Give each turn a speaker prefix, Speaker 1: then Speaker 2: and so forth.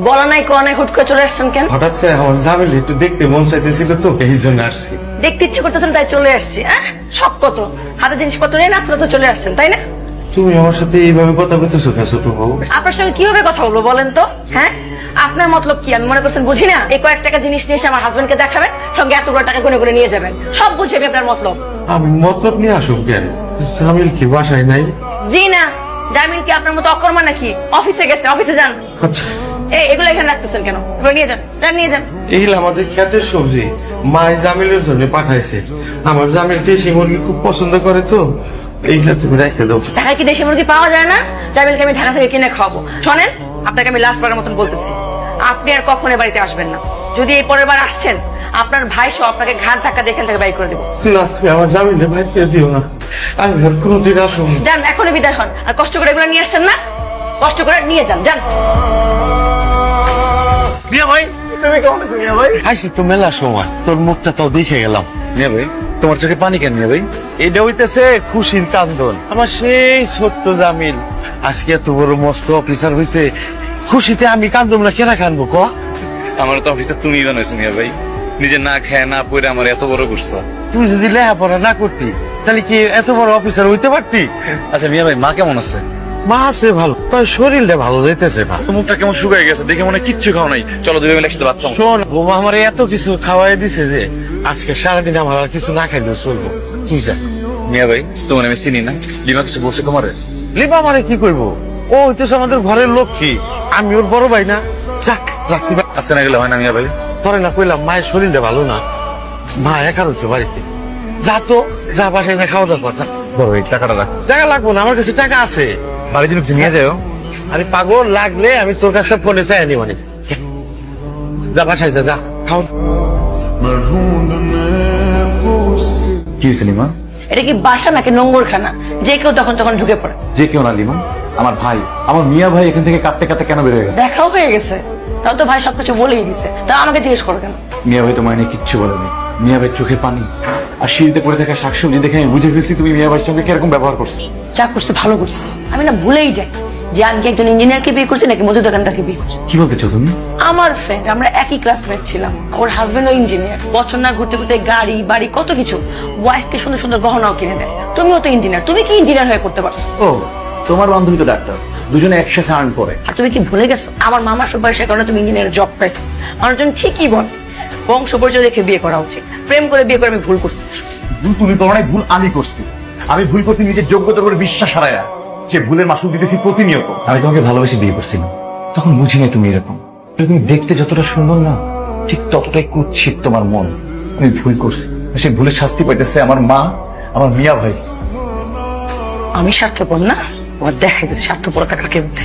Speaker 1: বলা নাই কোয়া নাই হুট করে চলে আসছেন কেন?
Speaker 2: হঠাৎ করে আমার জামিল একটু দেখতে মন চাইতেছিল তো এই জন্য আসছি।
Speaker 1: দেখতে ইচ্ছে করতেছেন তাই চলে আসছি। শখ কত, হাতে জিনিসপত্র নেই না, আপনারা তো চলে আসছেন তাই না?
Speaker 2: তুমি আমার সাথে এইভাবে কথা বলতেছো কেন ছোট বউ?
Speaker 1: আপনার সঙ্গে কিভাবে কথা বলবো বলেন তো? হ্যাঁ, আপনার মতলব কি আমি মনে করছেন বুঝি না? এই কয়েক টাকা জিনিস নিয়ে এসে আমার হাজবেন্ডকে দেখাবেন, সঙ্গে এতগুলো টাকা গুনে গুনে নিয়ে যাবেন, সব বুঝে আমি আপনার মতলব।
Speaker 2: আমি মতলব নিয়ে আসুন কেন? জামিল কি বাসায় নাই?
Speaker 1: জি না, জামিল কি আপনার মতো অকর্মা নাকি? অফিসে গেছে, অফিসে যান।
Speaker 2: আচ্ছা,
Speaker 1: এগুলো এখানে রাখতেছেন কেন? এবার নিয়ে যান, যান নিয়ে যান।
Speaker 2: এইগুলো আমাদের ক্ষেতের সবজি, মাই জামিলের জন্য পাঠাইছে। আমার জামিল দেশি মুরগি খুব পছন্দ করে তো, এইগুলা তুমি রেখে দাও।
Speaker 1: ঢাকায় কি দেশি মুরগি পাওয়া যায় না? জামিলকে আমি ঢাকা থেকে কিনে খাওয়াবো। শোনেন, আপনাকে আমি লাস্ট বারের মতন বলতেছি, আপনি আর কখনো বাড়িতে আসবেন না। যদি এই পরের বার আসছেন, আপনার ভাই সহ আপনাকে ঘাট ধাক্কা দেখে থেকে বাইর করে দেবো।
Speaker 2: না, তুমি আমার জামিলে ভাই করে দিও না, আমি আর কোনোদিন আসুন।
Speaker 1: যান, এখনই বিদায় হন। আর কষ্ট করে এগুলো নিয়ে আসছেন না, কষ্ট করে নিয়ে যান, যান।
Speaker 3: মিয়া ভাই, তুমি কেমন আছো মিয়া ভাই?
Speaker 2: আইসি তো মেলা সময়, তোর মুখটা তো দেখে গেলাম।
Speaker 3: মিয়া ভাই, তোমার চোখে পানি কেন মিয়া ভাই?
Speaker 2: এটা হইতেছে খুশির কান্দন। আমার সেই ছোট্ট জামিল আজকে এত বড় মস্ত অফিসার হয়েছে, খুশিতে আমি কান্দম না, কেনা কানবো ক?
Speaker 3: আমার তো অফিসে তুমি বানাইছো মিয়া ভাই, নিজে না খেয়ে না পড়ে আমার এত বড় করছো।
Speaker 2: তুই যদি লেখাপড়া না করতি তাহলে কি এত বড় অফিসার হইতে পারতি?
Speaker 3: আচ্ছা মিয়া ভাই, মা কেমন আছে?
Speaker 2: মা আছে ভালো, তোর শরীরটা ভালো যাইতেছে না।
Speaker 3: তো মুখটা কেমন শুকায় গেছে, দেখে মনে হয় কিচ্ছু খাও নাই। চলো দুই মিলে একসাথে ভাত খাবো।
Speaker 2: শোন, বোমা আমার এত কিছু খাওয়াই দিছে যে আজকে সারাদিন আমার আর কিছু না খাইলেও চলবো। তুই যা।
Speaker 3: মিয়া ভাই, তোমার আমি চিনি না, লিমা কিছু বলছে তোমারে?
Speaker 2: লিপা আমারে কি করবো? ও হইতেছে আমাদের ঘরের লক্ষ্মী, আমি ওর বড় ভাই না। যাক যাক,
Speaker 3: আজকে না গেলে হয় না মিয়া ভাই?
Speaker 2: তোরে না কইলাম মায়ের শরীরটা ভালো না, মা একা রয়েছে বাড়িতে। যা তো, যা বাসায় যা খাওয়া দাওয়া কর, যা।
Speaker 3: বড় এই টাকাটা রাখ।
Speaker 2: টাকা লাগবো না, আমার কাছে টাকা আছে।
Speaker 3: বাড়ির জন্য কিছু নিয়ে যাও।
Speaker 2: আরে পাগল, লাগলে আমি তোর কাছে ফোনে চাই আনি মানে। যা বাসায় যা, যা খাও।
Speaker 3: কি হয়েছে লিমা?
Speaker 1: এটা কি বাসা নাকি নোংরখানা? যে কেউ তখন তখন ঢুকে পড়ে।
Speaker 3: যে কেউ না লিমা, আমার ভাই, আমার মিয়া ভাই এখান থেকে কাঁদতে কাঁদতে কেন বের হয়ে গেল?
Speaker 1: দেখাও হয়ে গেছে, তাও তো ভাই সবকিছু বলেই দিছে, তা আমাকে জিজ্ঞেস করো কেন?
Speaker 3: মিয়া ভাই তোমায় নিয়ে কিচ্ছু বলেনি। মিয়া ভাই চোখে পানি আর সিঁড়িতে পড়ে থাকা শাকসবজি দেখে আমি বুঝে ফেলছি তুমি মিয়া ভাইয়ের সঙ্গে কিরকম ব্যবহার করছো।
Speaker 1: যা করছে ভালো করছে। আমি না ভুলেই যাই যে আমি কি একজন ইঞ্জিনিয়ারকে বিয়ে করছি নাকি মুদি দোকানদারকে বিয়ে করছি।
Speaker 3: কি বলতে চাও তুমি?
Speaker 1: আমার ফ্রেন্ড, আমরা একই ক্লাসমেট ছিলাম, ওর হাজবেন্ড ও ইঞ্জিনিয়ার। বছর না ঘুরতে ঘুরতে গাড়ি বাড়ি কত কিছু, ওয়াইফকে সুন্দর সুন্দর গহনাও কিনে দেয়। তুমিও তো ইঞ্জিনিয়ার, তুমি কি ইঞ্জিনিয়ার হয়ে করতে পারছো?
Speaker 3: ও, তোমার বান্ধবী তো ডাক্তার, দুজনে একসাথে আর্ন করে।
Speaker 1: আর তুমি কি ভুলে গেছো আমার মামার সব বয়সের কারণে তুমি ইঞ্জিনিয়ার জব পাইছো? মানুষজন ঠিকই বল বংশ পরিচয় দেখে বিয়ে করা উচিত, প্রেম করে বিয়ে করে আমি ভুল করছি।
Speaker 4: ভুল তুমি করো নাই, ভুল আমি করছি। আমি ভুল করছি নিজের যোগ্যতার উপর বিশ্বাস হারায়া, সে ভুলের মাসুল দিতেছি প্রতিনিয়ত।
Speaker 3: আমি তোমাকে ভালোবেসে বিয়ে করছিলাম, তখন বুঝি নাই তুমি এরকম। তুমি দেখতে যতটা সুন্দর না, ঠিক ততটাই কুৎসিত তোমার মন। আমি ভুল করছি, সেই ভুলের শাস্তি পাইতেছে আমার মা, আমার মিয়া ভাই।
Speaker 1: আমি স্বার্থপর না, তোমার দেখাই দিচ্ছে স্বার্থপরতা কাকে বলে।